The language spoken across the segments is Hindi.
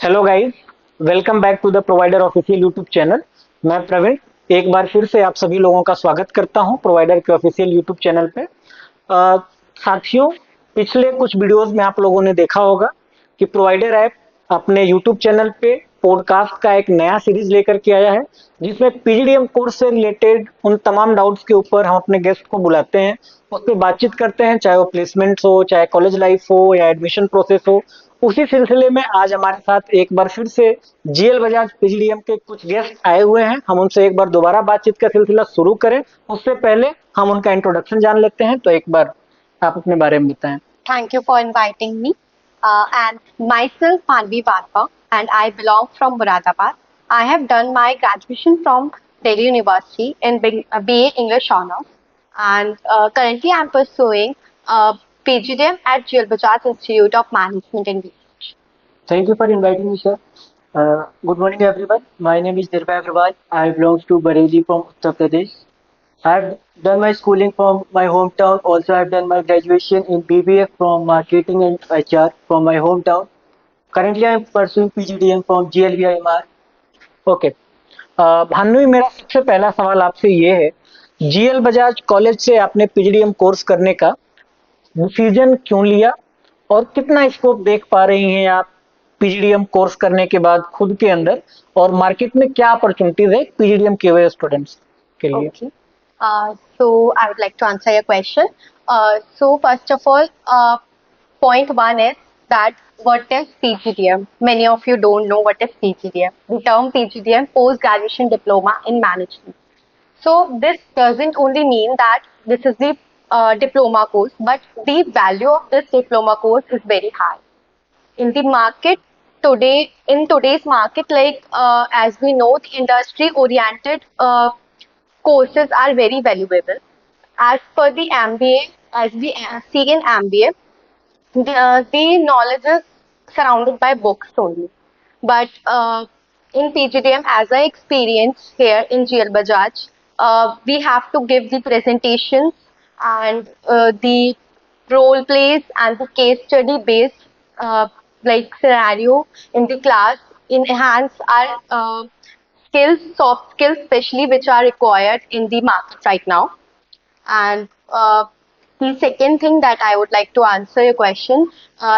Hello guys, welcome back to the provider official YouTube channel. मैं प्रवीण एक बार फिर से आप सभी लोगों का स्वागत करता हूं प्रोवाइडर के ऑफिशियल यूट्यूब चैनल पे। साथियों, पिछले कुछ वीडियोस में आप लोगों ने देखा होगा कि प्रोवाइडर ऐप अपने यूट्यूब चैनल पे पॉडकास्ट का एक नया सीरीज लेकर के आया है, जिसमें पीजीडीएम कोर्स से रिलेटेड उन तमाम डाउट्स के ऊपर हम अपने गेस्ट को बुलाते हैं, उस पर बातचीत करते हैं, चाहे वो प्लेसमेंट्स हो, चाहे कॉलेज लाइफ हो या एडमिशन प्रोसेस हो। उसी सिलसिले में आज हमारे साथ एक बार फिर से जीएल बजाज पीजीडीएम के कुछ गेस्ट आए हुए हैं। हम उनसे एक बार दोबारा बातचीत का सिलसिला शुरू करें उससे पहले हम उनका इंट्रोडक्शन जान लेते हैं। तो एक बार आप अपने बारे में बताएं। Thank you for inviting me. And myself, Manvi Varpa, and I belong from Muradabad. I have done my graduation from Delhi University in BA English Honors, and currently I'm pursuing PGDM at GL Bajaj Institute of Management and Research. Thank you for inviting me, sir. Good morning, everyone. My name is Nirbhay Agrawal. I belong to Bareilly from Uttar Pradesh. I've done my schooling from my hometown. Also, I've done my graduation in BBA from Marketing and HR from my hometown. Currently, I'm pursuing PGDM from GLVIMR. Okay, भानुई, मेरा सबसे पहला सवाल आपसे ये है, जीएल बजाज कॉलेज से आपने पीजीडीएम कोर्स करने का डिसीजन क्यों लिया और कितना स्कोप देख पा रही हैं आप पीजीडीएम कोर्स करने के बाद खुद के अंदर, और मार्केट में क्या अपॉर्चुनिटीज है पीजीडीएम के हुए स्टूडेंट्स के लिए? Okay. So I would like to answer your question. So first of all, point one is that what is PGDM? Many of you don't know what is PGDM. The term PGDM, Post Graduation Diploma in Management. So this doesn't only mean that this is the diploma course, but the value of this diploma course is very high. In the market today, in today's market, like as we know, the industry-oriented courses are very valuable. As per the MBA, as we see in MBA, the knowledge is surrounded by books only. But in PGDM, as I experience here in GL Bajaj, we have to give the presentations and the role plays and the case study based like scenario in the class enhance our skills, soft skills, especially which are required in the market right now. And the second thing that I would like to answer your question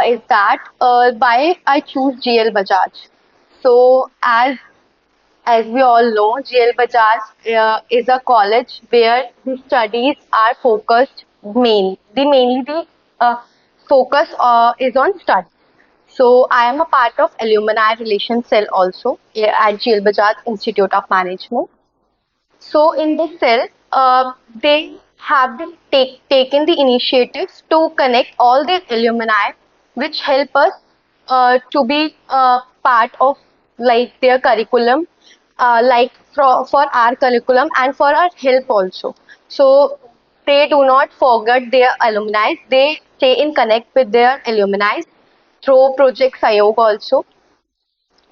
is that why I choose GL Bajaj. So as we all know, GL Bajaj is a college where the studies are focused mainly the focus is on studies. So I am a part of alumni relations cell also at GL Bajaj Institute of Management. So in this cell, they have taken the initiatives to connect all the alumni, which help us to be part of like their curriculum, like for our curriculum and for our help also. So they do not forget their alumni. They stay in connect with their alumni through Project Sayog also.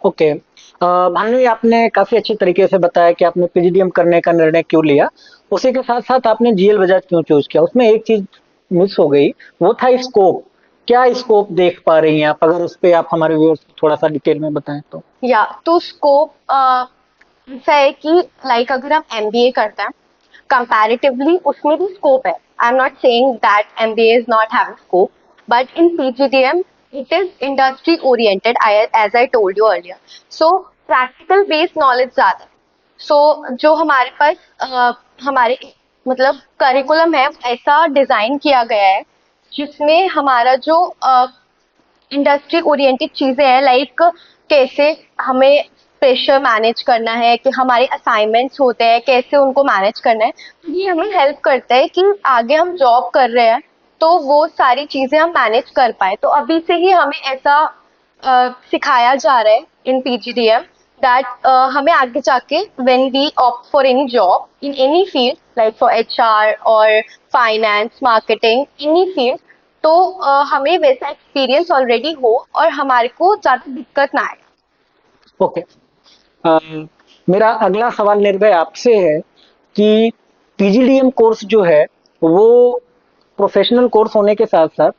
Okay, Bhanu, आपने काफी अच्छे तरीके से बताया कि आपने पीजीडीएम करने का निर्णय क्यों लिया। उसी के साथ साथ आपने जीएल बजाज क्यों चूज किया, उसमें एक चीज मिस हो गई, वो था स्कोप। क्या स्कोप देख पा रही हैं आप? अगर उस पे आप हमारे व्यूअर्स को थोड़ा सा डिटेल में बताएं तो। या तो स्कोप ऐसा है कि लाइक अगर हम एमबीए करते हैं कंपैरेटिवली उसमें भी स्कोप है. I am not saying that MBA is not having scope, but in PGDM it is industry oriented as I told you earlier. So practical based knowledge ज़्यादा. So जो हमारे पास हमारे मतलब करिकुलम है ऐसा डिजाइन किया गया है जिसमें हमारा जो इंडस्ट्री ओरिएंटेड चीजें हैं लाइक कैसे हमें प्रेशर मैनेज करना है, कि हमारे असाइनमेंट्स होते हैं कैसे उनको मैनेज करना है, तो ये हमें हेल्प करता है कि आगे हम जॉब कर रहे हैं तो वो सारी चीजें हम मैनेज कर पाए. तो अभी से ही हमें ऐसा सिखाया जा रहा है इन पीजीडीएम दैट हमें आगे जाके when we opt for any job in any field like for HR और फाइनेंस, मार्केटिंग, एनी फील्ड, तो हमें वैसा एक्सपीरियंस ऑलरेडी हो और हमारे को ज्यादा दिक्कत ना आए. ओके, मेरा अगला सवाल निर्भय आपसे है कि पीजीडीएम कोर्स जो है वो प्रोफेशनल कोर्स होने के साथ साथ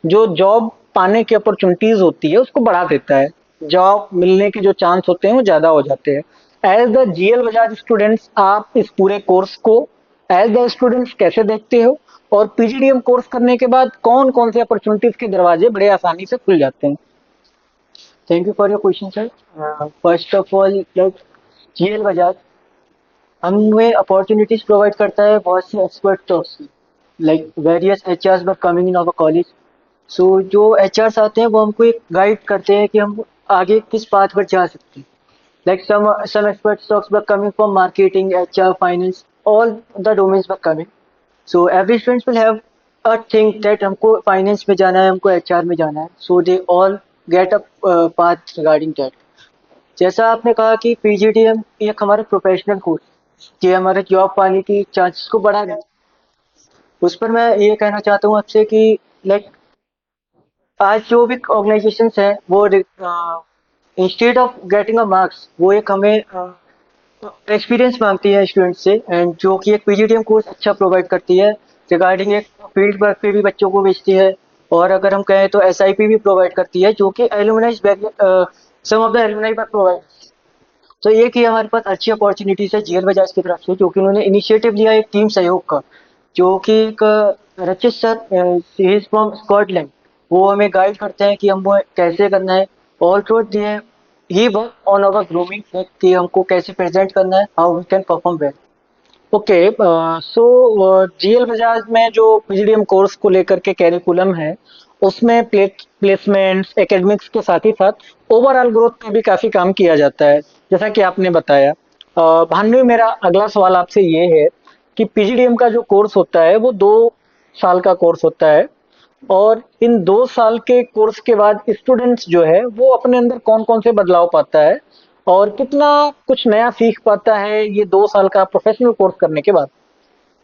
जो जॉब पाने की अपॉर्चुनिटीज होती है उसको बढ़ा देता है, जॉब मिलने के जो चांस होते हैं वो ज़्यादा हो जाते हैं। As the GL Bajaj students, आप इस पूरे कोर्स को एज द स्टूडेंट्स कैसे देखते हो, और पीजीडीएम कोर्स करने के बाद कौन कौन से अपॉर्चुनिटीज के दरवाजे बड़े आसानी से खुल जाते हैं? Thank you for your question sir. First of all, like GL Bajaj हमें अपॉर्चुनिटीज प्रोवाइड करता है बहुत से एक्सपर्ट टॉक्स की, like various HRs were coming in our college. So जो एचआरस आते हैं वो हमको एक गाइड करते हैं कि हम आगे किस पाथ पर जा सकते हैं। Like some expert talks were coming from marketing, HR, finance, all the domains were coming. So every student will have a thing that हमको finance में जाना है, हमको HR में जाना है. So they all get a path regarding that. जैसा आपने कहा कि पीजीडीएम एक हमारा प्रोफेशनल कोर्स ये हमारे जॉब पाने की चांसेस को बढ़ा देता है, उस पर मैं ये कहना चाहता हूँ आपसे कि लाइक आज जो भी ऑर्गेनाइजेशंस हैं वो instead of getting a marks वो एक हमें एक्सपीरियंस मांगती है स्टूडेंट से, एंड जो कि एक पीजीडीएम कोर्स अच्छा प्रोवाइड करती है रिगार्डिंग एक फील्ड वर्क पे भी बच्चों को भेजती है, और अगर हम कहें तो एसआईपी भी प्रोवाइड करती है जो कि alumnize some of the alumni पर प्रोवाइड। तो ये कि हमारे पास अच्छी अपॉर्चुनिटीज है जीएल बजाज की तरफ से, जो कि उन्होंने इनिशिएटिव लिया एक टीम सहयोग का, जो कि एक रचित sir he is from Scotland, वो हमें गाइड करते हैं कि हमको कैसे करना है। ऑल थ्रू दिए ही वर्क ऑन अवर ग्रूमिंग कि हमको कैसे प्रेजेंट करना है, how we can perform well. Okay, so GL Bajaj में जो पीजीडीएम कोर्स को लेकर के कैरिकुलम है, उसमें प्लेसमेंट्स एकेडमिक्स के साथ ही साथ ओवरऑल ग्रोथ पे भी काफी काम किया जाता है, जैसा कि आपने बताया। भानु, मेरा अगला सवाल आपसे ये है कि पीजीडीएम का जो कोर्स होता है वो 2 साल का कोर्स होता है, और इन 2 साल के कोर्स के बाद स्टूडेंट्स जो है वो अपने अंदर कौन कौन से बदलाव पाता है और कितना कुछ नया सीख पाता है ये 2 साल का प्रोफेशनल कोर्स करने के बाद?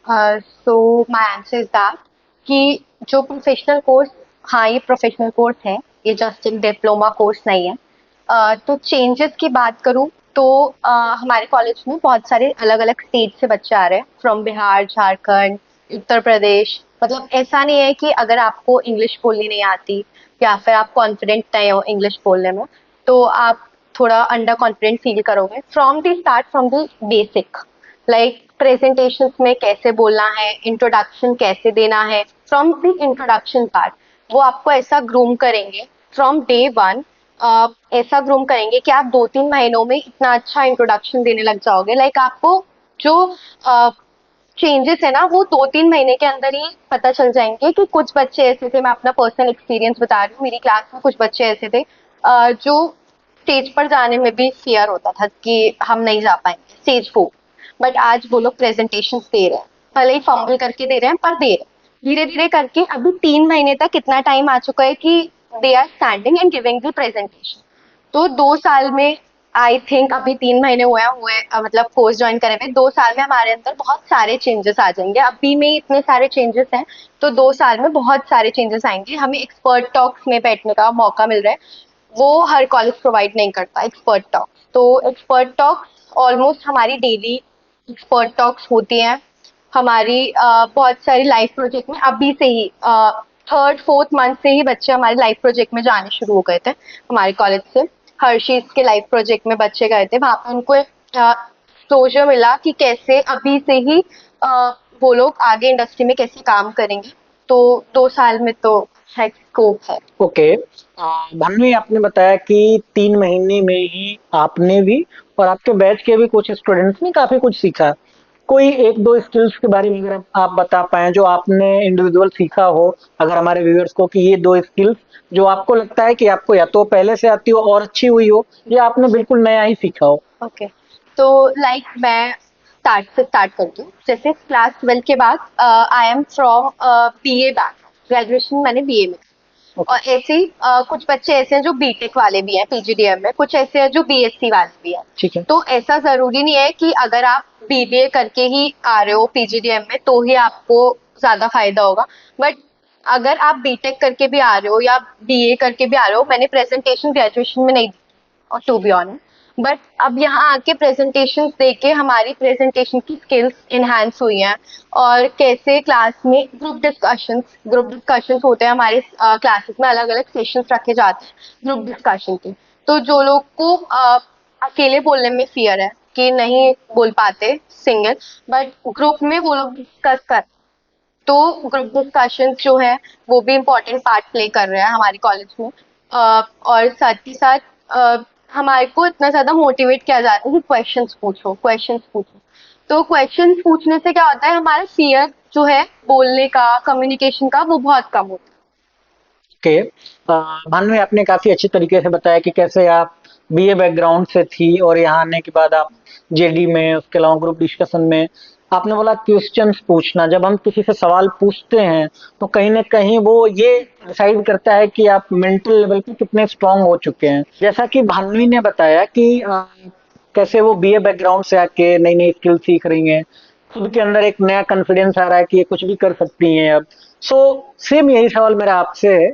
So my answer is that कि जो प्रोफेशनल कोर्स, हाँ ये प्रोफेशनल कोर्स है, ये जस्ट एक डिप्लोमा कोर्स नहीं है। तो चेंजेस की बात करूँ तो हमारे कॉलेज में बहुत सारे अलग अलग स्टेट से बच्चे आ रहे हैं, फ्रॉम बिहार, झारखंड, उत्तर प्रदेश। मतलब ऐसा नहीं है कि अगर आपको इंग्लिश बोलनी नहीं आती या फिर आप कॉन्फिडेंट नहीं हो इंग्लिश बोलने में तो आप थोड़ा अंडर कॉन्फिडेंट फील करोगे। From the start, from the basic, like presentations में कैसे बोलना है, इंट्रोडक्शन कैसे देना है, फ्रॉम द इंट्रोडक्शन पार्ट वो आपको ऐसा ग्रूम करेंगे फ्रॉम डे वन। ऐसा ग्रूम करेंगे कि आप 2-3 महीनों में इतना अच्छा इंट्रोडक्शन देने लग जाओगे। लाइक आपको जो चेंजेस है ना वो 2-3 महीने के अंदर ही पता चल जाएंगे। कि कुछ बच्चे ऐसे थे, मैं अपना पर्सनल एक्सपीरियंस बता रही हूँ, मेरी क्लास में कुछ बच्चे ऐसे थे जो स्टेज पर जाने में भी फियर होता था कि हम नहीं जा पाएंगे स्टेज 4, बट आज वो लोग प्रेजेंटेशन दे रहे हैं, भले ही फंबल करके दे रहे हैं पर दे रहे हैं। धीरे धीरे करके अभी 3 महीने तक इतना टाइम आ चुका है कि they are standing and giving the presentation. तो 2 साल में, आई थिंक अभी 3 महीने हुए मतलब कोर्स ज्वाइन करे हुए, 2 साल में हमारे अंदर बहुत सारे चेंजेस आ जाएंगे। अभी में ही इतने सारे चेंजेस हैं तो 2 साल में बहुत सारे चेंजेस आएंगे। हमें एक्सपर्ट टॉक्स में बैठने का मौका मिल रहा है, वो हर कॉलेज प्रोवाइड नहीं करता एक्सपर्ट टॉक्स। तो एक्सपर्ट टॉक्स ऑलमोस्ट हमारी डेली एक्सपर्ट टॉक्स होती हैं। हमारी बहुत सारी लाइव प्रोजेक्ट में अभी से ही 3rd-4th मंथ से ही बच्चे हमारे लाइव प्रोजेक्ट में जाने शुरू हो गए थे हमारे कॉलेज से। हर्षीज के लाइव प्रोजेक्ट में बच्चे गए थे, वहां पे उनको एक्सपोजर मिला कि कैसे अभी से ही वो लोग आगे इंडस्ट्री में कैसे काम करेंगे। तो 2 साल में तो स्कोप है। ओके, भानु, आपने बताया कि 3 महीने में ही आपने भी और आपके बैच के भी कुछ स्टूडेंट्स ने काफी कुछ सीखा। कोई एक दो स्किल्स के बारे में अगर आप बता पाए जो आपने इंडिविजुअल सीखा हो, अगर हमारे व्यूअर्स को, कि ये 2 स्किल्स जो आपको लगता है कि आपको या तो पहले से आती हो और अच्छी हुई हो, या आपने बिल्कुल नया ही सीखा हो। ओके, तो लाइक मैं स्टार्ट करती हूँ। जैसे क्लास 12 के बाद I am from BA background, graduation मैंने बीए में। और ऐसे ही कुछ बच्चे ऐसे हैं जो बीटेक वाले भी हैं पीजीडीएम में, कुछ ऐसे हैं जो बीएससी वाले भी हैं। ठीक है। तो ऐसा जरूरी नहीं है कि अगर आप बीबीए करके ही आ रहे हो पीजीडीएम में तो ही आपको ज्यादा फायदा होगा। बट अगर आप बीटेक करके भी आ रहे हो या बीए करके भी आ रहे हो, मैंने प्रेजेंटेशन ग्रेजुएशन में नहीं दी और टू बी ऑनेस्ट, बट अब यहाँ आके प्रेजेंटेशन देके हमारी प्रेजेंटेशन की स्किल्स इनहेंस हुई हैं। और कैसे क्लास में ग्रुप डिस्कशंस होते हैं हमारे क्लासेस में, अलग अलग सेशंस रखे जाते हैं ग्रुप डिस्कशन के। तो जो लोग को अकेले बोलने में फियर है कि नहीं बोल पाते सिंगल, बट ग्रुप में वो लोग डिस्कस कर, तो ग्रुप डिस्कशंस जो है वो भी इम्पोर्टेंट पार्ट प्ले कर रहे हैं हमारे कॉलेज में। और साथ ही साथ हमारे को इतना ज़्यादा मोटिवेट किया जाता है कि क्वेश्चंस पूछो, क्वेश्चंस पूछो। तो क्वेश्चंस पूछने से क्या होता है, हमारा फियर जो है बोलने का, कम्युनिकेशन का, वो बहुत कम होता है। ओके, भानु आपने काफी अच्छे तरीके से बताया कि कैसे आप बीए बैकग्राउंड से थी और यहाँ आने के बाद आप जेडी में, उसके अलावा ग्रुप डिस्कशन में आपने बोला क्वेश्चंस पूछना। जब हम किसी से सवाल पूछते हैं तो कहीं ना कहीं वो ये डिसाइड करता है कि आप मेंटल लेवल पे कितने स्ट्रांग हो चुके हैं। जैसा कि भान्वी ने बताया कि कैसे वो बीए बैकग्राउंड से आके नई नई स्किल सीख रही हैं, खुद के अंदर एक नया कॉन्फिडेंस आ रहा है कि ये कुछ भी कर सकती हैं अब। सो सेम यही सवाल मेरा आपसे है,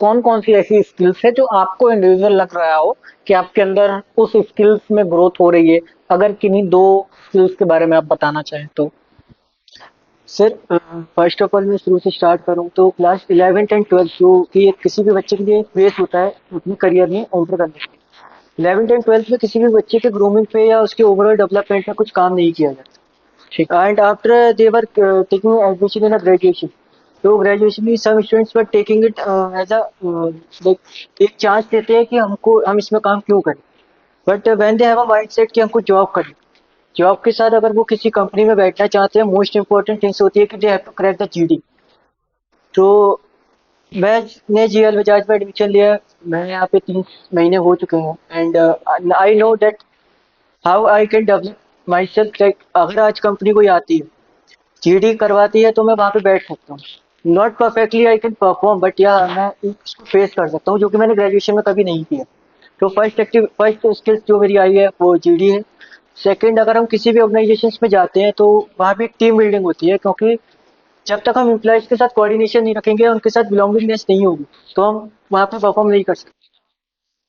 कौन कौन सी ऐसी स्किल्स है जो आपको इंडिविजुअल लग रहा हो कि आपके अंदर उस स्किल्स में ग्रोथ हो रही है? अगर किन्हीं दो स्किल्स के बारे में आप बताना चाहें तो। सर फर्स्ट ऑफ ऑल मैं शुरू से स्टार्ट करूँ तो क्लास 11th एंड 12th जो कि किसी भी बच्चे के लिए एक बेस होता है अपने करियर में एंटर करने के लिए, 11th एंड 12th में किसी भी बच्चे के ग्रूमिंग पे या उसके ओवरऑल डेवलपमेंट में कुछ काम नहीं किया जाता। ठीक। And after they were taking admission in a graduation, तो ग्रेजुएशन में some students were taking it as a like एक चांस देते हैं कि हम इसमें काम क्यों करें, but when they have a mindset कि हमको जॉब करें, जॉब के साथ अगर वो किसी कंपनी में बैठना चाहते हैं, मोस्ट इंपॉर्टेंट थिंग्स होती है कि they have to crack the GD. तो मैंने जीएल बजाज में एडमिशन लिया, मैं यहाँ पे 3 महीने हो चुके हैं and I know that how I can develop my self. Like अगर आज कंपनी कोई आती है, जीडी करवाती है, तो मैं वहाँ पे बैठ सकता हूँ। Not perfectly I can perform, but या मैं इसको फेस कर सकता हूँ, जो कि मैंने ग्रेजुएशन में कभी नहीं किया। तो फर्स्ट स्किल्स जो मेरी आई है वो जीडी है। सेकंड, अगर हम किसी भी ऑर्गेनाइजेशन में जाते हैं तो वहाँ पे एक टीम बिल्डिंग होती है, क्योंकि जब तक हम एम्प्लॉयज के साथ कोऑर्डिनेशन नहीं रखेंगे, उनके साथ बिलोंगिंगनेस नहीं होगी, तो हम वहाँ पे परफॉर्म नहीं कर सकते।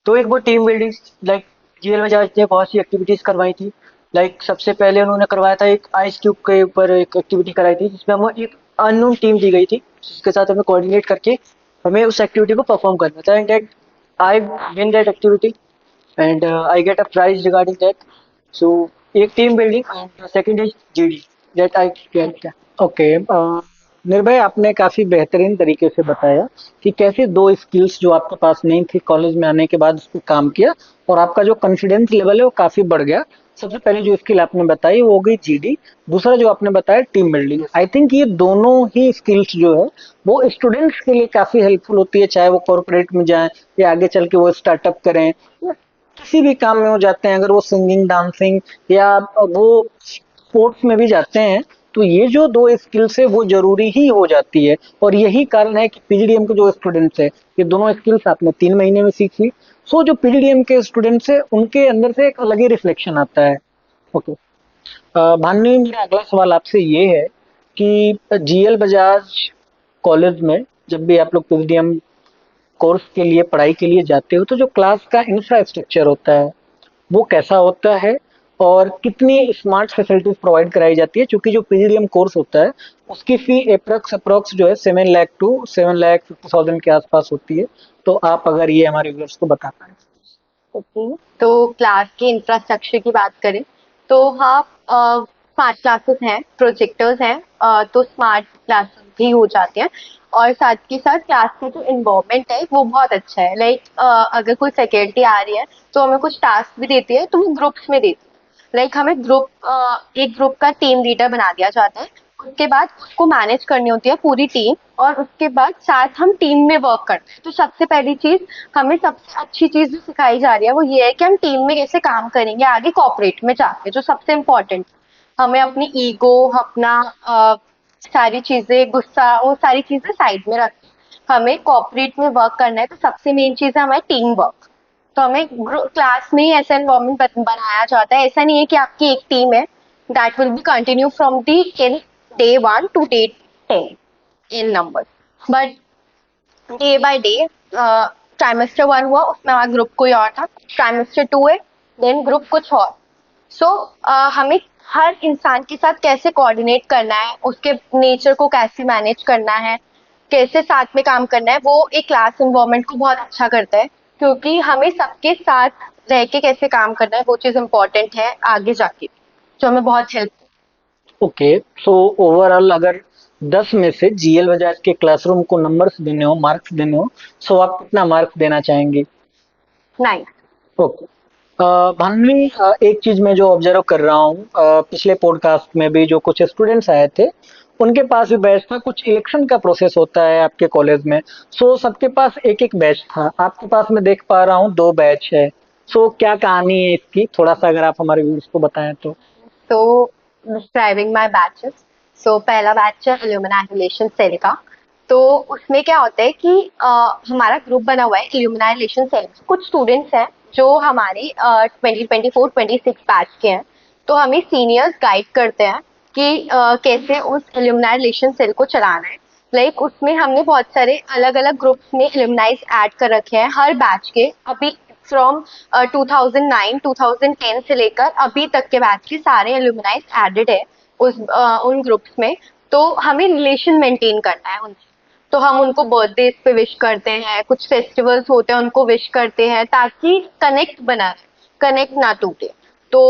तो एक वो team building, like GL Bajaj ने बहुत सी एक्टिविटीज करवाई थी। लाइक सबसे पहले उन्होंने करवाया था, एक आइस क्यूब के ऊपर एक एक्टिविटी कराई थी, जिसमें हमें एक अननोन टीम दी गई थी, जिसके साथ हमें कोऑर्डिनेट करके हमें उस एक्टिविटी को परफॉर्म करना था। And that I win that activity and I get a prize regarding that. So एक team building and second is GD that I get. Okay, निर्भय आपने काफी बेहतरीन तरीके से बताया कि कैसे दो स्किल्स जो आपके पास नहीं थी कॉलेज में आने के बाद उस पर काम किया और आपका जो कॉन्फिडेंस लेवल है वो काफी बढ़ गया। सबसे पहले जो स्किल आपने बताई वो हो गई जीडी, दूसरा जो आपने बताया टीम बिल्डिंग। आई थिंक ये दोनों ही स्किल्स जो है वो स्टूडेंट्स के लिए काफी हेल्पफुल होती है, चाहे वो कॉर्पोरेट में जाएं या आगे चल के वो स्टार्टअप करें, किसी भी काम में हो जाते हैं, अगर वो सिंगिंग, डांसिंग या वो स्पोर्ट्स में भी जाते हैं, तो ये जो दो स्किल्स है वो जरूरी ही हो जाती है। और यही कारण है कि पीजीडीएम के जो स्टूडेंट्स है ये दोनों स्किल्स आपने 3 महीने में सीखी। सो जो पीजीडीएम के स्टूडेंट्स है उनके अंदर से एक अलग ही रिफ्लेक्शन आता है। ओके, भानु मेरा अगला सवाल आपसे ये है कि जीएल बजाज कॉलेज में जब भी आप लोग पीजीडीएम कोर्स के लिए, पढ़ाई के लिए जाते हो, तो जो क्लास का इंफ्रास्ट्रक्चर होता है वो कैसा होता है और कितनी स्मार्ट फैसिलिटीज प्रोवाइड कराई जाती है? क्योंकि जो पीजीडीएम कोर्स होता है उसकी फी अप्रोक्स जो है 7 लाख टू 7,50,000 के आसपास होती है। तो आप अगर ये हमारे व्यूअर्स को बता पाए। ओके, तो क्लास के इंफ्रास्ट्रक्चर की बात करें तो हाँ, स्मार्ट क्लासेस हैं, प्रोजेक्टर्स हैं, तो स्मार्ट क्लासेस भी हो जाते हैं। और साथ के साथ क्लास का जो इन्वायरमेंट है वो बहुत अच्छा है। लाइक अगर कोई फैकल्टी आ रही है तो हमें कुछ टास्क भी देती है, तो वो ग्रुप्स में देती है। लाइक हमें एक ग्रुप का टीम लीडर बना दिया जाता है, उसके बाद उसको मैनेज करनी होती है पूरी टीम, और उसके बाद साथ हम टीम में वर्क करते हैं। तो सबसे पहली चीज, हमें सबसे अच्छी चीज जो सिखाई जा रही है वो ये है कि हम टीम में कैसे काम करेंगे आगे कॉर्पोरेट में जाके, जो सबसे इम्पोर्टेंट। हमें अपनी ईगो, अपना सारी चीजें, गुस्सा, वो सारी चीजें साइड में रख के हमें कॉर्पोरेट में वर्क करना है। तो सबसे मेन चीज है हमारी टीम वर्क। तो हमें क्लास में ही ऐसा एनवायरमेंट बनाया जाता है। ऐसा नहीं है कि आपकी एक टीम है, that will be continue from the in day 1 to day 10 in numbers, but day by day, trimester 1 हुआ उसमें हमारा ग्रुप कोई और था, ट्राइमेस्टर 2 है, देन ग्रुप कुछ और। सो हमें हर इंसान के साथ कैसे कोऑर्डिनेट करना है, उसके नेचर को कैसे मैनेज करना है, कैसे साथ में काम करना है, वो एक क्लास इन्वायरमेंट को बहुत अच्छा करता है। क्योंकि हमें सबके साथ रह के कैसे काम करना है वो चीज़ इम्पोर्टेंट है आगे जाके, जो हमें बहुत हेल्प। ओके, सो ओवरऑल अगर 10 में से जीएल बजाज के क्लासरूम को नंबर्स देने हो, मार्क्स देने हो, सो आप कितना मार्क्स देना चाहेंगे? नाइस। ओके। भान्वी, एक चीज मैं जो ऑब्जर्व कर रहा हूँ, पिछले पॉडकास्ट में भी जो कुछ स्टूडेंट्स आए थे, उनके पास भी बैच था। कुछ इलेक्शन का प्रोसेस होता है आपके कॉलेज में, सो सबके पास एक एक बैच था। आपके पास मैं देख पा रहा हूँ 2 बैच है। सो क्या कहानी है इसकी, थोड़ा सा अगर आप हमारे व्यूअर्स को बताएं तो। तो डिस्क्राइबिंग माय बैचेस, सो पहला बैच है इल्यूमिनाई रिलेशन सेल का। तो उसमें क्या होता है कि हमारा ग्रुप बना हुआ है इल्यूमिनाई रिलेशन सेल। कुछ स्टूडेंट्स हैं जो हमारे 2024-26 बैच के हैं। तो हमें सीनियर्स गाइड करते हैं कि कैसे उस इल्यूमिनाई रिलेशन सेल को चलाना है। लाइक उसमें हमने बहुत सारे अलग अलग ग्रुप्स में इल्यूमिनाइज ऐड कर रखे हैं हर बैच के। अभी फ्रॉम 2009 2010 से लेकर अभी तक के बैच के सारे एल्यूमिनाइज एडेड है उन ग्रुप्स में। तो हमें रिलेशन मेंटेन करना है उनसे। तो हम उनको बर्थडेज पे विश करते हैं, कुछ फेस्टिवल्स होते हैं उनको विश करते हैं, ताकि कनेक्ट बना रहे, कनेक्ट ना टूटे। तो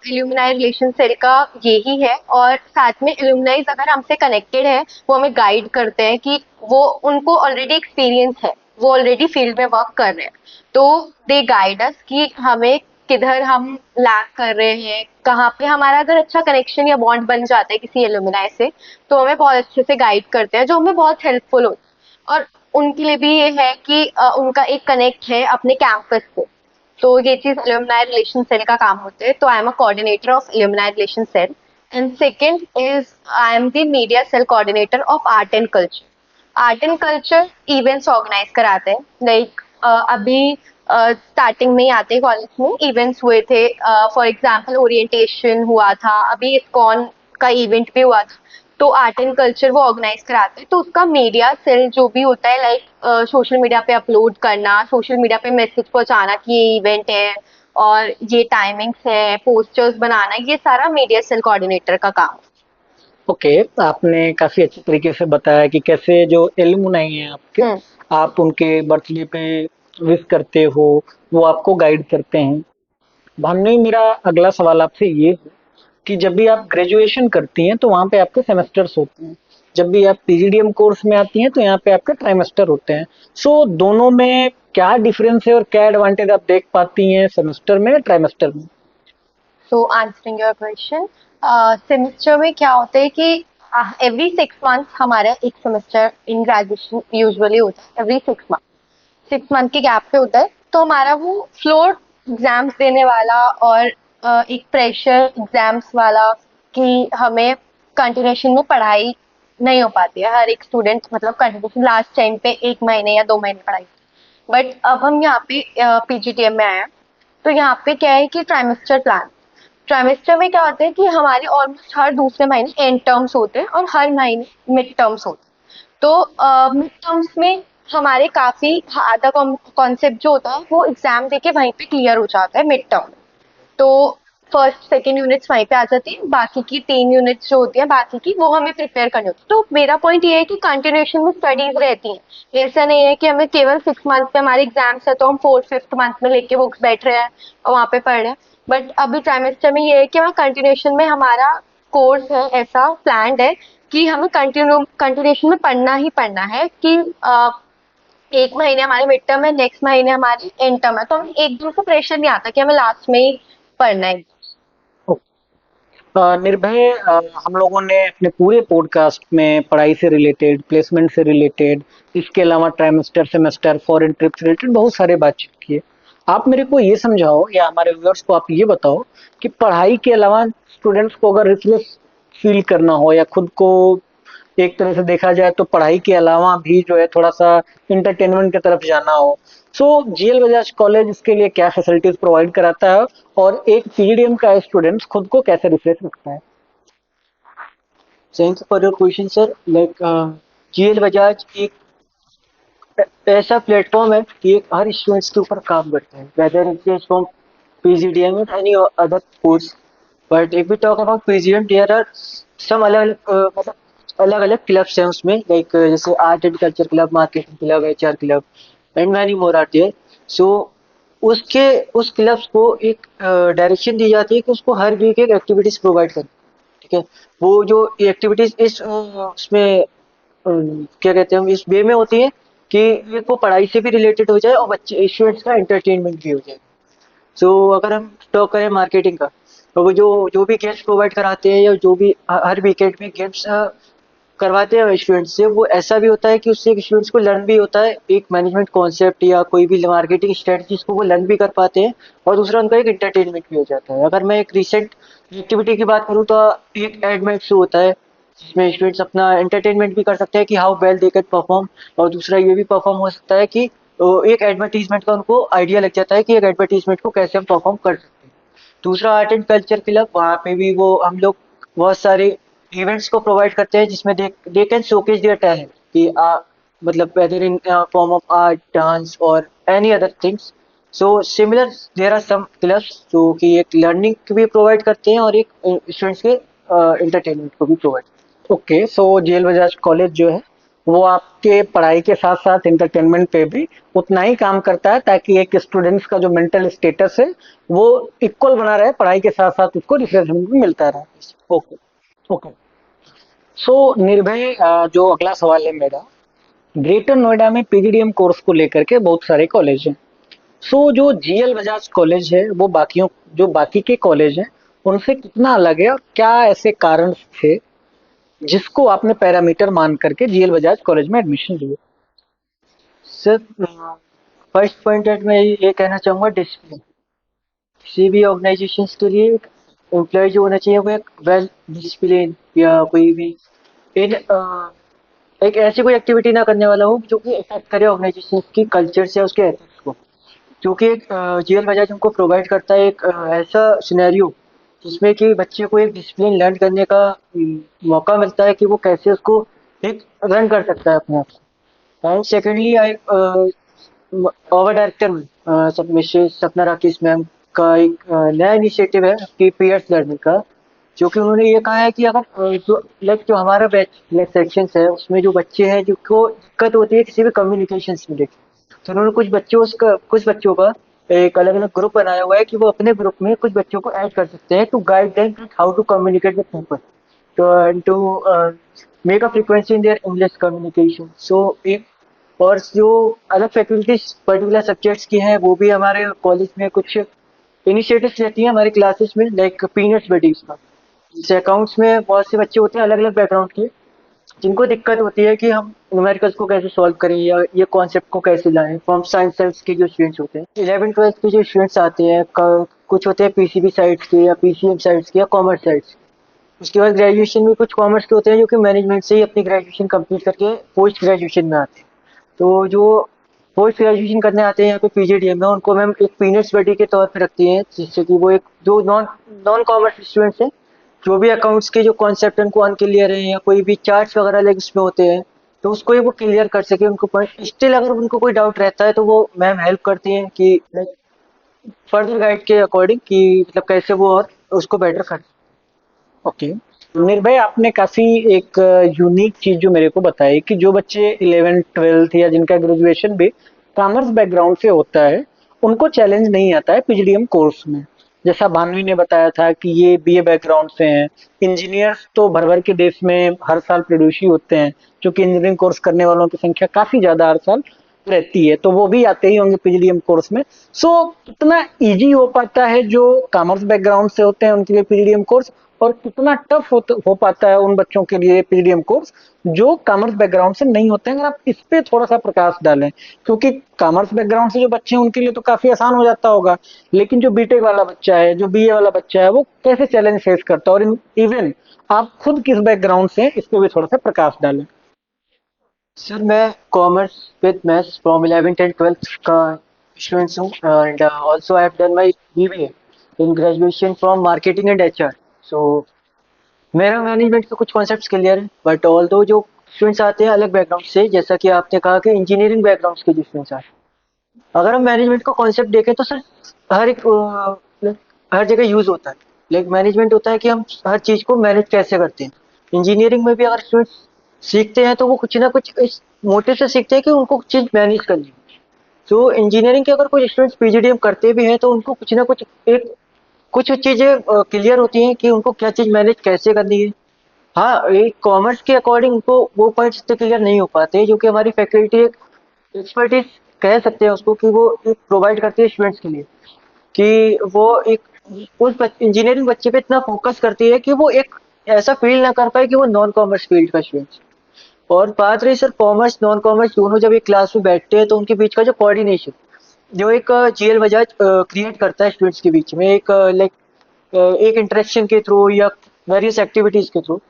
इल्यूमिनाई रिलेशन सेल का यही है। और साथ में इल्यूमिनाइज अगर हमसे कनेक्टेड है वो हमें गाइड करते हैं कि वो उनको ऑलरेडी एक्सपीरियंस है, वो ऑलरेडी फील्ड में वर्क कर रहे हैं। तो दे गाइड अस कि हमें किधर हम लैग कर रहे हैं, कहाँ पे हमारा अगर अच्छा कनेक्शन या बॉन्ड बन जाता है किसी एलुमनाई से, तो हमें बहुत अच्छे से गाइड करते हैं, जो हमें बहुत हेल्पफुल होता है। और उनके लिए भी ये है कि उनका एक कनेक्ट है अपने कैंपस से। तो ये चीज एलुमनाई रिलेशन सेल का काम होता है। तो I am a coordinator of alumni relation cell. And second is I am the media cell coordinator of art and culture. Art and culture events organise कराते हैं। लाइक अभी स्टार्टिंग में ही आते हैं कॉलेज में इवेंट्स हुए थे। फॉर एग्जांपल ओरिएंटेशन हुआ था, अभी इस्कॉन का इवेंट भी हुआ था। तो आर्ट एंड कल्चर वो ऑर्गेनाइज कराते हैं। तो उसका मीडिया सेल जो भी होता है, लाइक सोशल मीडिया पे अपलोड करना, सोशल मीडिया पे मैसेज पहुंचाना कि ये इवेंट है और ये टाइमिंग्स है, पोस्टर्स बनाना, ये सारा मीडिया सेल कोऑर्डिनेटर का काम है। ओके, आपने काफी अच्छे तरीके से बताया कि कैसे जो एलुमनाई हैं आपके, हम्म। आप उनके बर्थडे पे विश करते हो, वो आपको गाइड करते हैं। भानु, मेरा अगला सवाल आपसे ये है कि जब भी आप ग्रेजुएशन करती हैं तो वहाँ पे आपके सेमेस्टर्स होते हैं। जब भी आप पीजीडीएम कोर्स में आती हैं तो यहाँ पे आपके ट्राइमेस्टर होते हैं। सो दोनों में क्या डिफरेंस है और क्या एडवांटेज आप देख पाती हैं, सेमेस्टर में, ट्राइमेस्टर में? सो आंसरिंग योर क्वेश्चन, सेमेस्टर में क्या होता है कि एवरी 6 मंथ्स हमारा एक सेमेस्टर इन ग्रेजुएशन यूजुअली होता है। एवरी 6 मंथ, 6 मंथ के गैप पे होता है। तो हमारा वो फ्लोर एग्जाम्स देने वाला और एक प्रेशर एग्जाम्स वाला कि हमें कंटिन्यूशन में पढ़ाई नहीं हो पाती है। हर एक स्टूडेंट मतलब कंटिन्यूशन लास्ट टाइम पे 1 महीने या 2 महीने पढ़ाई। बट अब हम यहाँ पे पीजीटीएम में आए हैं। तो यहाँ पे क्या है कि ट्राइमेस्टर प्लान, ट्राइमेस्टर में क्या होता है कि हमारे ऑलमोस्ट हर दूसरे महीने एंड टर्म्स होते हैं और हर महीने मिड टर्म्स होते हैं। तो मिड टर्म्स में हमारे काफी आधा कॉन्सेप्ट जो होता है वो एग्जाम देके वहीं पे क्लियर हो जाता है मिड टर्म। तो फर्स्ट सेकेंड यूनिट्स वहीं पे आ जाती है, बाकी की 3 यूनिट्स जो होती है बाकी की वो हमें प्रिपेयर करनी होती है। तो मेरा पॉइंट ये है कि कंटिन्यूशन में स्टडीज रहती हैं। ऐसा नहीं है कि हमें केवल 6 मंथ पे हमारे एग्जाम्स है तो हम 4th 5th मंथ में लेके बुक्स बैठ रहे हैं और वहाँ पे पढ़ रहे हैं। बट अभी ट्राइमेस्टर में ये है कि हमें कंटिन्यूशन में हमारा कोर्स है ऐसा प्लान्ड है कि हमें कंटिन्यूशन में पढ़ना ही पढ़ना है। कि 1 महीने हमारे मिड टर्म है, नेक्स्ट महीने हमारी एंड टर्म है। तो हमें एक दूसरे को प्रेशर नहीं आता कि हमें लास्ट में ही पढ़ना है। निर्भय, हम लोगों ने अपने पूरे पॉडकास्ट में पढ़ाई से रिलेटेड, प्लेसमेंट से रिलेटेड, इसके अलावा ट्राइमेस्टर, सेमेस्टर, फॉरेन ट्रिप से रिलेटेड बहुत सारे बातचीत किए। आप मेरे को ये समझाओ या हमारे व्यूअर्स को आप ये बताओ कि पढ़ाई के अलावा स्टूडेंट्स को अगर रिफ्रेश फील करना हो या खुद को एक तरह से देखा जाए तो पढ़ाई के अलावा भी जो है थोड़ा सा इंटरटेनमेंट की तरफ जाना हो, सो जीएल बजाज कॉलेज इसके लिए क्या फैसिलिटीज प्रोवाइड कराता है और एक पीजीडीएम का स्टूडेंट्स खुद को कैसे रिफ्रेश रखता है? Thanks for your question sir. Like GL Bajaj एक ऐसा प्लेटफॉर्म है कि एक हर स्टूडेंट्स के ऊपर काम करता है, whether it is from PGDM or any other course. But if we talk about PGDM, there are some अलग अलग मतलब अलग अलग क्लब्स हैं उसमें, लाइक जैसे art and culture club, marketing club, HR club and many more are there. So उसके उस क्लब्स को एक डायरेक्शन दी जाती है कि उसको हर वीक एक एक्टिविटीज प्रोवाइड करें। ठीक है, वो जो एक्टिविटीज इस उसमें क्या कहते हैं हम, इस वे में होती है कि एक वो पढ़ाई से भी रिलेटेड हो जाए और बच्चे स्टूडेंट्स का एंटरटेनमेंट भी हो जाए। सो अगर हम टॉक करें मार्केटिंग का, तो वो जो जो भी गेम्स प्रोवाइड कराते हैं या जो भी हर वीकेंड में गेम्स करवाते हैं स्टूडेंट्स से, वो ऐसा भी होता है कि उससे स्टूडेंट्स को लर्न भी होता है एक मैनेजमेंट कॉन्सेप्ट या कोई भी मार्केटिंग स्ट्रेटजीज को वो लर्न भी कर पाते हैं, और दूसरा उनका एक एंटरटेनमेंट भी हो जाता है। अगर मैं एक रिसेंट एक्टिविटी की बात करूँ तो एक एडमेट शो होता है जिसमें स्टूडेंट्स अपना एंटरटेनमेंट भी कर सकते हैं कि how well they can perform, और दूसरा ये भी परफॉर्म हो सकता है कि एक एडवर्टीजमेंट का उनको आइडिया लग जाता है कि एक एडवर्टीजमेंट को कैसे हम परफॉर्म कर सकते हैं। दूसरा आर्ट एंड कल्चर क्लब, वहाँ पे भी वो हम लोग बहुत सारे इवेंट्स को प्रोवाइड करते हैं जिसमें they can showcase their talent कि मतलब whether in form of art, dance or any other things. So similar there are some clubs जो कि एक लर्निंग भी प्रोवाइड करते हैं और एक स्टूडेंट्स के एंटरटेनमेंट को भी प्रोवाइड। ओके, सो जेएल बजाज कॉलेज जो है वो आपके पढ़ाई के साथ साथ एंटरटेनमेंट पे भी उतना ही काम करता है, ताकि एक स्टूडेंट्स का जो मेंटल स्टेटस है वो इक्वल बना रहे, पढ़ाई के साथ साथ उसको रिफ्रेशमेंट भी मिलता रहे। ओके। ओके, सो निर्भय, जो अगला सवाल है मेरा, ग्रेटर नोएडा में पीजीडीएम कोर्स को लेकर के बहुत सारे कॉलेज हैं। सो जो जीएल बजाज कॉलेज है वो बाकियों जो बाकी के कॉलेज हैं उनसे कितना अलग है, और क्या ऐसे कारण थे जिसको आपने पैरामीटर मान करके जीएल बजाज कॉलेज में एडमिशन लिया? सर फर्स्ट पॉइंट मैं ये कहना चाहूँगा, डिसिप्लिन। किसी भी ऑर्गेनाइजेशन के लिए एम्प्लॉय जो होना चाहिए वो एक वेल डिसिप्लिन, या कोई भी इन एक ऐसी कोई एक्टिविटी ना करने वाला हो जो कि इफेक्ट करे ऑर्गेनाइजेशन की कल्चर से उसके एथिक्स को। क्योंकि एक जीएल बजाज हमको प्रोवाइड करता है एक ऐसा सिनेरियो जिसमें कि बच्चे को एक डिसिप्लिन लर्न करने का मौका मिलता है कि वो कैसे उसको एक रन कर सकता है अपने आप को। And secondly I over director में सब मिसेस सपना राकेश मैम का एक नया इनिशिएटिव है कि पीयर्स लर्निंग का, जो कि उन्होंने ये कहा है कि अगर जो हमारा बैच सेक्शंस है उसमें जो बच्चे हैं जिनको दिक्कत होती है किसी भी कम्युनिकेशन में लेके, तो उन्होंने कुछ बच्चों का एक अलग अलग ग्रुप बनाया हुआ है कि वो अपने ग्रुप में कुछ बच्चों को ऐड कर सकते हैं to guide them how to communicate with people, to make a frequency in their English communication. So एक और जो अलग फैकल्टीज पर्टिकुलर सब्जेक्ट्स की हैं वो भी हमारे कॉलेज में कुछ इनिशिएटिव्स लेती हैं हमारी क्लासेस में, लाइक पीनट्स बडीज का। जैसे अकाउंट्स में बहुत से बच्चे होते हैं अलग अलग बैकग्राउंड के, जिनको दिक्कत होती है कि हम न्यूमेरिकल्स को कैसे सॉल्व करें या ये कॉन्सेप्ट को कैसे लाएं। फ्रॉम साइंस के जो स्टूडेंट्स होते हैं, 11th 12th के जो स्टूडेंट्स आते हैं, कुछ होते हैं पीसीबी साइड्स के या पीसीएम साइड्स के या कॉमर्स साइड्स। उसके बाद ग्रेजुएशन में कुछ कॉमर्स के होते हैं जो कि मैनेजमेंट से ही अपनी ग्रेजुएशन कंप्लीट करके पोस्ट ग्रेजुएशन में आते हैं। तो जो पोस्ट ग्रेजुएशन करने आते हैं यहाँ पे पीजीडीएम में, उनको मैम एक पीनट्स बडी के तौर पे रखती हैं, जिससे कि वो एक जो नॉन नॉन कॉमर्स स्टूडेंट्स हैं, जो भी अकाउंट्स के जो कॉन्सेप्ट उनको अनक्लियर है या कोई भी चार्ट्स वगैरह अलग इसमें होते हैं, तो उसको ही वो क्लियर कर सके उनको पॉइंट। स्टिल अगर उनको कोई डाउट रहता है तो वो मैम हेल्प करती हैं कि फर्दर गाइड के अकॉर्डिंग कि मतलब कैसे वो और उसको बेटर कर। ओके, निर्भय, आपने काफी एक यूनिक चीज जो मेरे को बताई कि जो बच्चे 11th 12th या जिनका ग्रेजुएशन भी कॉमर्स बैकग्राउंड से होता है उनको चैलेंज नहीं आता है पीजीडीएम कोर्स में। जैसा भानवी ने बताया था कि ये बीए बैकग्राउंड से हैं, इंजीनियर्स तो भर भर के देश में हर साल प्रोड्यूस ही होते हैं, क्योंकि इंजीनियरिंग कोर्स करने वालों की संख्या काफी ज्यादा हर साल रहती है, तो वो भी आते ही होंगे पीजीडीएम कोर्स में। सो कितना इजी हो पाता है जो कॉमर्स बैकग्राउंड से होते हैं उनके लिए पीजीडीएम कोर्स, और कितना टफ हो पाता है उन बच्चों के लिए पीजीडीएम कोर्स जो कॉमर्स बैकग्राउंड से नहीं होते हैं? अगर आप इस पे थोड़ा सा प्रकाश डालें, क्योंकि कॉमर्स बैकग्राउंड से जो बच्चे हैं उनके लिए तो काफी आसान हो जाता होगा, लेकिन जो बीटेक वाला बच्चा है, जो बीए वाला बच्चा है, वो कैसे चैलेंज फेस करता है, और इवन आप खुद किस बैकग्राउंड से हैं, इस पे भी थोड़ा सा प्रकाश डालें। सर मैं commerce with maths from 11th and 12th का स्टूडेंट्स हूँ, and also I have done my BBA in graduation from marketing and HR. So मेरा मैनेजमेंट के कुछ कॉन्सेप्ट्स क्लियर है, बट ऑल दो जो स्टूडेंट्स आते हैं अलग बैकग्राउंड से, जैसा कि आपने कहा कि इंजीनियरिंग बैकग्राउंड के जो स्टूडेंट्स आते हैं, अगर हम मैनेजमेंट का कॉन्सेप्ट देखें तो सर हर एक हर जगह यूज होता है। लाइक मैनेजमेंट होता है कि हम हर चीज को मैनेज कैसे करते हैं। इंजीनियरिंग में भी अगर स्टूडेंट्स सीखते हैं तो वो कुछ ना कुछ इस मोटिव से सीखते हैं कि उनको चीज मैनेज करनी है। तो इंजीनियरिंग के अगर कोई स्टूडेंट्स पीजीडीएम करते भी हैं तो उनको कुछ ना कुछ एक कुछ चीज़ें क्लियर होती हैं कि उनको क्या चीज़ मैनेज कैसे करनी है। हाँ, एक कॉमर्स के अकॉर्डिंग उनको वो पॉइंट्स इतने क्लियर नहीं हो पाते, जो कि हमारी फैकल्टी एक एक्सपर्टीज कह सकते हैं उसको, कि वो एक प्रोवाइड करती है स्टूडेंट्स के लिए, कि वो एक उस इंजीनियरिंग बच्चे पे इतना फोकस करती है कि वो एक ऐसा फील ना कर पाए कि वो नॉन कॉमर्स फील्ड का स्टूडेंट। और बात रही सर कॉमर्स नॉन कॉमर्स दोनों जब एक क्लास में बैठते हैं तो उनके बीच का जो कोऑर्डिनेशन, जो एक जीएल बजाज क्रिएट करता है स्टूडेंट्स के बीच में, एक लाइक एक इंटरेक्शन के थ्रू या वेरियस एक्टिविटीज के थ्रू,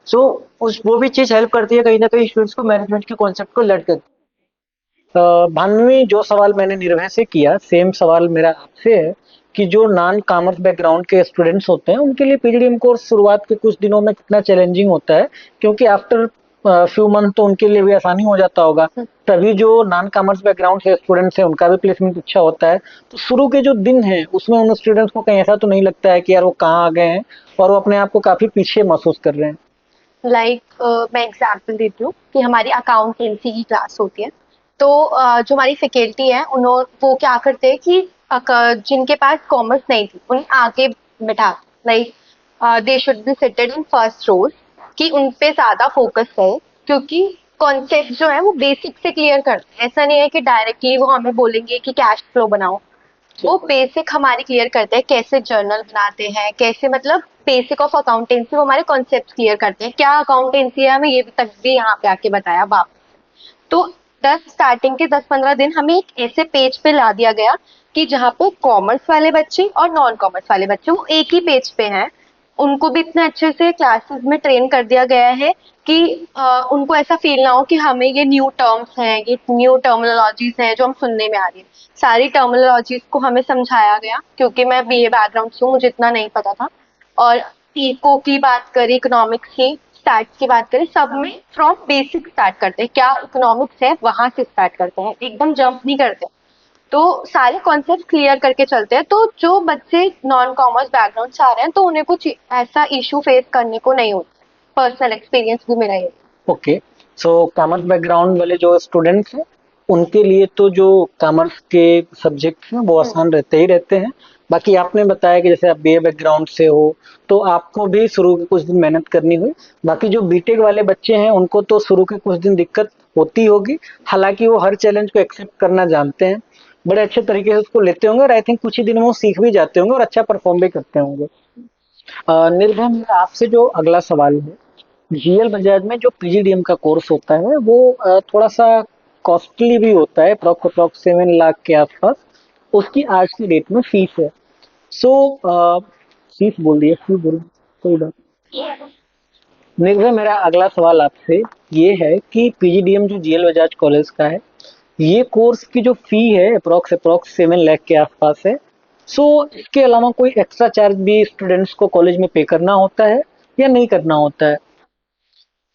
सो उस वो भी चीज़ हेल्प करती है कहीं ना कहीं स्टूडेंट्स को मैनेजमेंट के कॉन्सेप्ट को लर्न कर। भानुवी, जो सवाल मैंने निर्भय से किया, सेम सवाल मेरा आपसे है कि जो नॉन कॉमर्स बैकग्राउंड के स्टूडेंट्स होते हैं उनके लिए पीजीडीएम कोर्स शुरुआत के कुछ दिनों में कितना चैलेंजिंग होता है, क्योंकि आफ्टर फ्यू मंथ तो उनके लिए भी आसानी हो जाता होगा। तभी जो नॉन कॉमर्स बैकग्राउंड से स्टूडेंट्स हैं उनका भी प्लेसमेंट अच्छा होता है। तो शुरू के जो दिन हैं उसमें उन स्टूडेंट्स को कहीं ऐसा तो नहीं लगता है कि यार वो कहाँ आ गए हैं और वो अपने आप को काफी पीछे महसूस कर रहे हैं? मैं एग्जांपल देती हूँ कि हमारी अकाउंटेंसी की क्लास होती है। तो जो हमारी फैकल्टी है वो क्या करते हैं कि जिनके पास कॉमर्स नहीं थी उन्हें आगे बैठा, like they should be seated in first rows, कि उन पे ज्यादा फोकस है, क्योंकि कॉन्सेप्ट जो है वो बेसिक से क्लियर करते हैं। ऐसा नहीं है कि डायरेक्टली वो हमें बोलेंगे कि कैश फ्लो बनाओ। वो बेसिक हमारी क्लियर करते हैं, कैसे जर्नल बनाते हैं, कैसे मतलब बेसिक ऑफ अकाउंटेंसी वो हमारे कॉन्सेप्ट क्लियर करते हैं। क्या अकाउंटेंसी है हमें ये तक भी यहाँ पे आके बताया बाप। तो 10 दिन हमें एक ऐसे पेज पे ला दिया गया कि जहाँ पे कॉमर्स वाले बच्चे और नॉन कॉमर्स वाले बच्चे वो एक ही पेज पे हैं। उनको भी इतने अच्छे से क्लासेस में ट्रेन कर दिया गया है कि उनको ऐसा फील ना हो कि हमें ये न्यू टर्म्स हैं, ये न्यू टर्मिनोलॉजीज हैं जो हम सुनने में आ रही है। सारी टर्मिनोलॉजीज को हमें समझाया गया, क्योंकि मैं बीए बैकग्राउंड से हूँ, मुझे इतना नहीं पता था। और इको की बात करें, इकोनॉमिक्स की स्टार्ट की बात करें, सब में फ्रॉम बेसिक स्टार्ट करते हैं। क्या इकोनॉमिक्स है वहां से स्टार्ट करते हैं, एकदम जंप नहीं करते। तो सारे कॉन्सेप्ट क्लियर करके चलते हैं। तो जो बच्चे नॉन कॉमर्स बैकग्राउंड से आ रहे हैं तो उन्हें कुछ ऐसा इशू फेस करने को नहीं होता। पर्सनल एक्सपीरियंस भी मेरा ये। ओके, सो कॉमर्स बैकग्राउंड वाले जो स्टूडेंट्स हैं उनके लिए तो जो कॉमर्स के सब्जेक्ट्स हैं वो आसान रहते ही रहते हैं। बाकी आपने बताया कि जैसे आप बीए बैकग्राउंड से हो तो आपको भी शुरू के कुछ दिन मेहनत करनी हुई। बाकी जो बीटेक वाले बच्चे हैं उनको तो शुरू के कुछ दिन दिक्कत होती होगी, हालांकि वो हर चैलेंज को एक्सेप्ट करना जानते हैं, बड़े अच्छे तरीके से उसको लेते होंगे और आई थिंक कुछ ही दिनों में वो सीख भी जाते होंगे और अच्छा परफॉर्म भी करते होंगे। निर्भय, मेरा आपसे जो अगला सवाल है, जीएल बजाज में जो पीजीडीएम का कोर्स होता है वो थोड़ा सा कॉस्टली भी होता है, अप्रोक्स 7 लाख के आसपास उसकी आज की डेट में फीस है। सो फीस बोल दिया, फी बोल, कोई बात। निर्भय, मेरा अगला सवाल आपसे ये है कि पीजीडीएम जो जीएल बजाज कॉलेज का है, ये कोर्स की जो फी है अप्रोक्स 7 लाख के आसपास है। सो इसके अलावा कोई एक्स्ट्रा चार्ज भी स्टूडेंट्स को कॉलेज में पे करना होता है या नहीं करना होता है?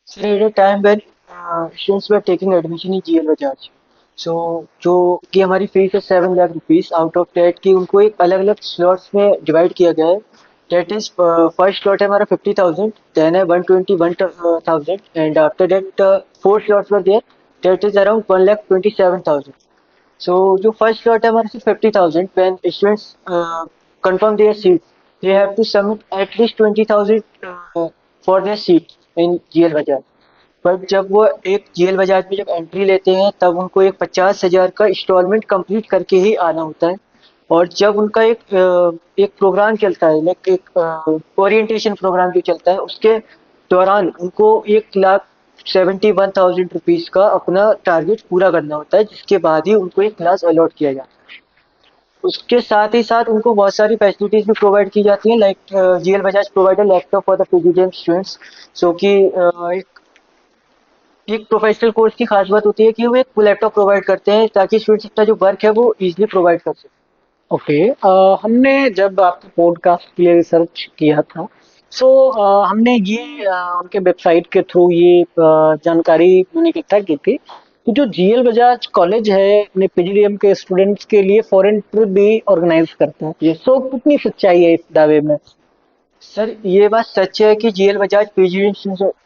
Sir, at a time when students were taking admission in GL Bajaj, so जो कि हमारी फीस है 7 lakh rupees, out of date की उनको एक अलग अलग स्लॉट्स में डिवाइड किया गया है। डेट इज फर्स्ट स्लॉट है हमारा 50,000, देन है 121,000, and after date 4 slots were there, date is around 1,27,000। So जो फर्स्ट स्लॉट है हमारे 50,000, when students confirm their seat, they have to submit at least 20,000 for their seat in GL Bajaj. But जब वो एक जीएल बजाज में जब एंट्री लेते हैं तब उनको एक 50,000 का इंस्टॉलमेंट कंप्लीट करके ही आना होता है। और जब उनका एक प्रोग्राम चलता है, लाइक एक ओरिएंटेशन प्रोग्राम जो चलता है, उसके दौरान उनको 1,71,000 रुपीज का अपना टारगेट पूरा करना होता है, जिसके बाद ही उनको एक क्लास अलॉट किया जाता है। उसके साथ ही साथ उनको बहुत सारी फैसिलिटीज भी प्रोवाइड की जाती हैं, like GL Bajaj provide laptop for the PGDM students, जो कि एक प्रोफेशनल कोर्स की खास बात होती है कि वो एक लैपटॉप प्रोवाइड करते हैं ताकि स्टूडेंट्स अपना जो वर्क है वो इजीली प्रोवाइड कर सकें। ओके, हमने जब आपके पॉडकास्ट के लिए रिसर्च किया था, सो हमने ये उनके वेबसाइट के थ्रू ये जानकारी मैंने इकट्ठा की थी कि जो जीएल बजाज कॉलेज है अपने पीजीडीएम के स्टूडेंट्स के लिए फॉरेन ट्रिप भी ऑर्गेनाइज करता है। Yes. सो कितनी सच्चाई है इस दावे में? सर, ये बात सच है कि जीएल बजाज पीजीडीएम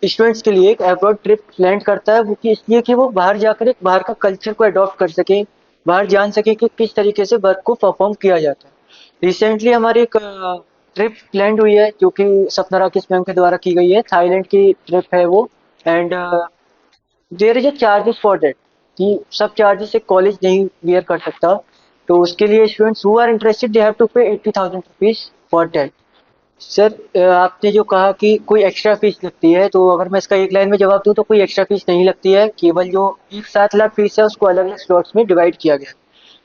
स्टूडेंट्स के लिए एक अब्रॉड ट्रिप प्लान करता है, वो कि इसलिए कि वो बाहर जाकर एक बाहर का कल्चर को अडॉप्ट कर सके, बाहर जान सके कि किस तरीके से वर्क को परफॉर्म किया जाता है। रिसेंटली हमारी एक ट्रिप प्लान हुई है जो कि सपना राकेश मैम के द्वारा की गई है। थाईलैंड की ट्रिप है वो। And there is a charges for that कि सब चार्जेस एक कॉलेज नहीं बियर कर सकता। तो उसके लिए students who are interested they have to pay 80,000 rupees for that. Sir आपने जो कहा कि कोई एक्स्ट्रा फीस लगती है, तो अगर मैं इसका एक लाइन में जवाब दूं तो कोई एक्स्ट्रा फीस नहीं लगती है। केवल जो एक 7 लाख फीस है उसको अलग अलग स्लॉट्स में डिवाइड किया गया है।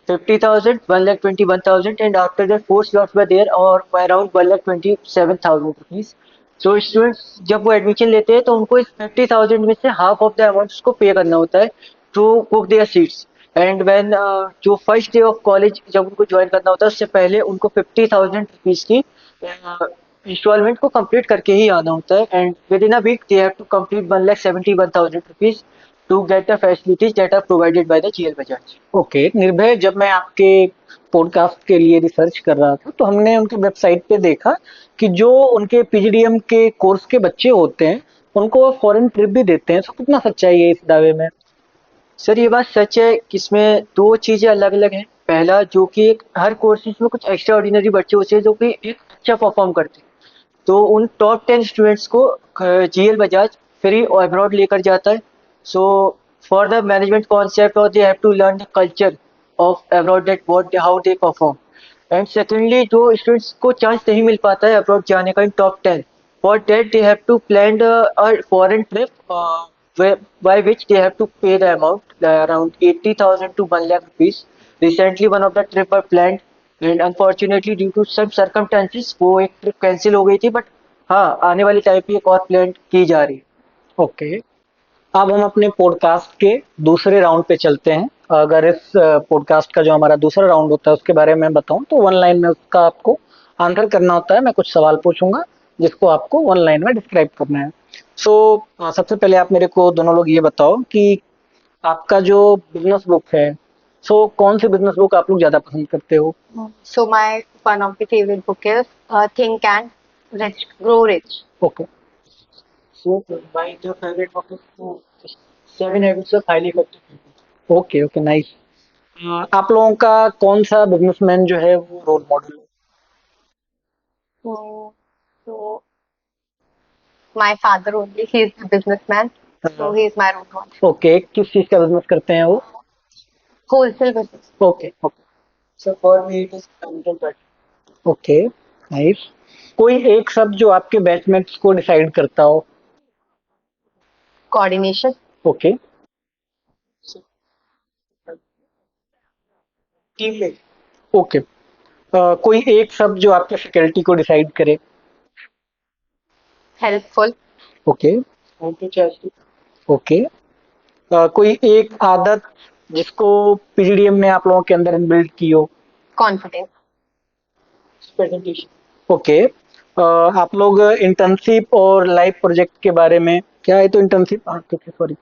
50,000, 1,21,000 and after that 4 slots were there और around 1,27,000 rupees। So students जब वो एडमिशन लेते हैं तो उनको इस 50,000 में से हाफ ऑफ द अमाउंट उसको पे करना होता है to book their seats. And when जो फर्स्ट डे ऑफ कॉलेज जब उनको ज्वाइन करना होता है उससे पहले उनको 50,000 रुपीज की इंस्टॉलमेंट को कंप्लीट करके ही आना होता है। And within a week they have to complete 1,71,000 rupees to get the facilities that are provided by the GL Bajaj. Okay Nirbhay, जब मैं आपके पॉडकास्ट के लिए रिसर्च कर रहा था तो हमने उनकी वेबसाइट पे देखा कि जो उनके पीजीडीएम के कोर्स के बच्चे होते हैं उनको फॉरेन ट्रिप भी देते हैं। तो कितना सच्चाई है इस दावे में? सर ये बात सच है कि इसमें दो चीजें अलग अलग हैं। पहला जो कि एक हर कोर्सेज में कुछ एक्स्ट्रा ऑर्डिनरी बच्चे होते हैं जो कि एक अच्छा परफॉर्म करते हैं, तो उन टॉप 10 स्टूडेंट्स को जीएल बजाज फ्री अब्रॉड लेकर जाता है। So for the management concept और they have to learn the culture of abroad that what how they perform. And secondly जो स्टूडेंट्स को चांस नहीं मिल पाता है अब्रॉड जाने का in top 10, for that they have to plan a foreign trip by which they have to pay the amount around 80,000 to 1 lakh rupees। Recently one of the trip were planned and unfortunately due to some circumstances वो एक ट्रिप कैंसिल हो गई थी। बट हाँ आने वाली टाइम पे एक और प्लान की जा रही है। ओके, अब हम अपने पॉडकास्ट के दूसरे राउंड पे चलते हैं। अगर इस पॉडकास्ट का जो हमारा दूसरा राउंड होता है उसके बारे में बताऊं तो वन लाइन में उसका आपको आंसर करना होता है। मैं कुछ सवाल पूछूंगा जिसको आपको वन लाइन में डिस्क्राइब करना है। सो सबसे पहले आप मेरे को दोनों लोग ये बताओ कि आपका जो बिजनेस बुक है, सो कौन सी बिजनेस बुक आप लोग ज्यादा पसंद करते हो? So my one of the favorite book is Think and Rich Grow Rich. Okay. So my the favorite book is Seven Habits of Highly Effective People। Okay okay nice. आप लोगों का कौन सा बिजनेसमैन जो है वो रोल मॉडल है? So my father only, he is a businessman, so he is my role model. Okay, किस चीज का बिजनेस करते हैं वो? Wholesale business. Okay okay So for me it is content writing। Okay nice. कोई एक शब्द जो आपके बैचमेट्स को डिसाइड करता हो? Coordination. ओके टीम में ओके। कोई एक शब्द जो आपके फैकल्टी को डिसाइड करे? Helpful. Okay enthusiastic okay. कोई एक आदत जिसको पीजीडीएम ने आप लोगों के अंदर इनबिल्ड की हो? Confident. प्रेजेंटेशन। ओके। आप लोग इंटर्नशिप और लाइव प्रोजेक्ट के बारे में, क्या है तो इंटर्नशिप, हाँ ठीक है सॉरी,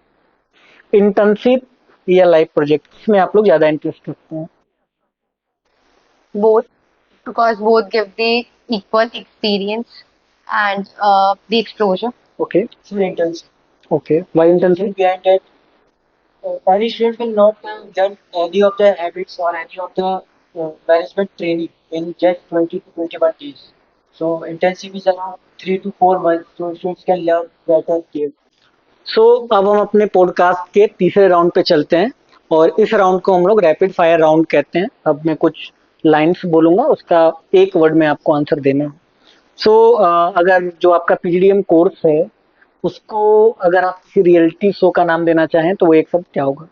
इंटर्नशिप या लाइव प्रोजेक्ट इसमें आप लोग ज्यादा इंटरेस्ट रखते हैं? Both, because both give the equal experience and the exposure. Okay फिर internship. Okay, why internship? Behind that, any student will not learn any of the habits or any of the management training in just 20 to 21 days। So intensive is around 3 to 4 months, so students can learn better here। सो अब हम अपने पॉडकास्ट के तीसरे राउंड पे चलते हैं और इस राउंड को हम लोग रैपिड फायर राउंड कहते हैं। अब मैं कुछ लाइंस बोलूंगा, उसका एक वर्ड में आपको आंसर देना है। सो अगर जो आपका पीजीडीएम कोर्स है उसको अगर आप किसी रियलिटी शो का नाम देना चाहें तो वो एक शब्द क्या होगा?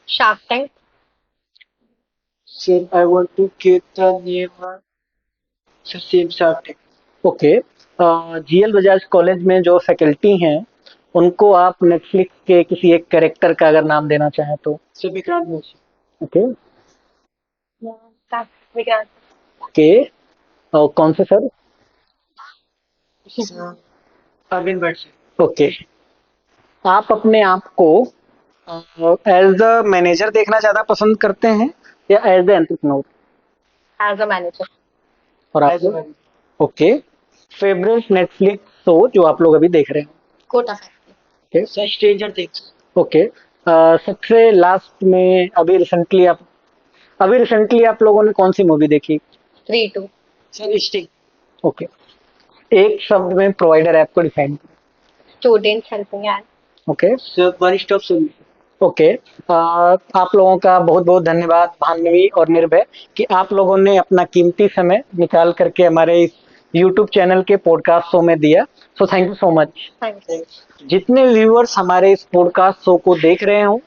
Shark Tank. So I want to give the name same Shark Tank। Okay. GL Bajaj college में जो फैकल्टी हैं उनको आप नेटफ्लिक्स के किसी एक कैरेक्टर का अगर नाम देना चाहें तो? So Vikrant Joshi. Okay Yeah, that's Vikrant. Okay. और कौन से sir? So Arvind Bhatt ji. Okay. आप अपने आप को एज द मैनेजर देखना ज्यादा पसंद करते हैं या as the entrepreneur? As a manager. और As a आप? manager। ओके। फेवरेट नेटफ्लिक्स शो जो आप लोग अभी देख रहे हैं? Kota Factory. Okay So Stranger Things। Okay. सबसे लास्ट में अभी रिसेंटली आप लोगों ने कौन सी मूवी देखी? 3-2. Sir stick. ओके, एक शब्द में प्रोवाइडर ऐप को डिफाइन करें। Students helping hand. Okay sir one stop solution. Okay, आप लोगों का बहुत बहुत धन्यवाद भान्वी और निर्भय कि आप लोगों ने अपना कीमती समय निकाल करके हमारे इस यूट्यूब चैनल के पॉडकास्ट शो में दिया। So thank you so much. Thank you. जितने व्यूअर्स हमारे इस पॉडकास्ट शो को देख रहे हो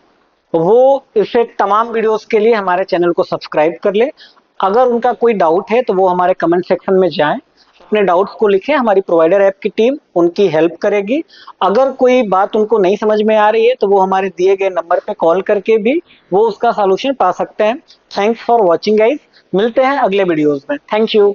वो इसे तमाम वीडियोस के लिए हमारे चैनल को सब्सक्राइब कर ले। अगर उनका कोई डाउट है तो वो हमारे कमेंट सेक्शन में जाएं, अपने डाउट्स को लिखें, हमारी प्रोवाइडर ऐप की टीम उनकी हेल्प करेगी। अगर कोई बात उनको नहीं समझ में आ रही है तो वो हमारे दिए गए नंबर पे कॉल करके भी वो उसका सॉल्यूशन पा सकते हैं। थैंक्स फॉर वॉचिंग गाइस, मिलते हैं अगले वीडियोस में। Thank you.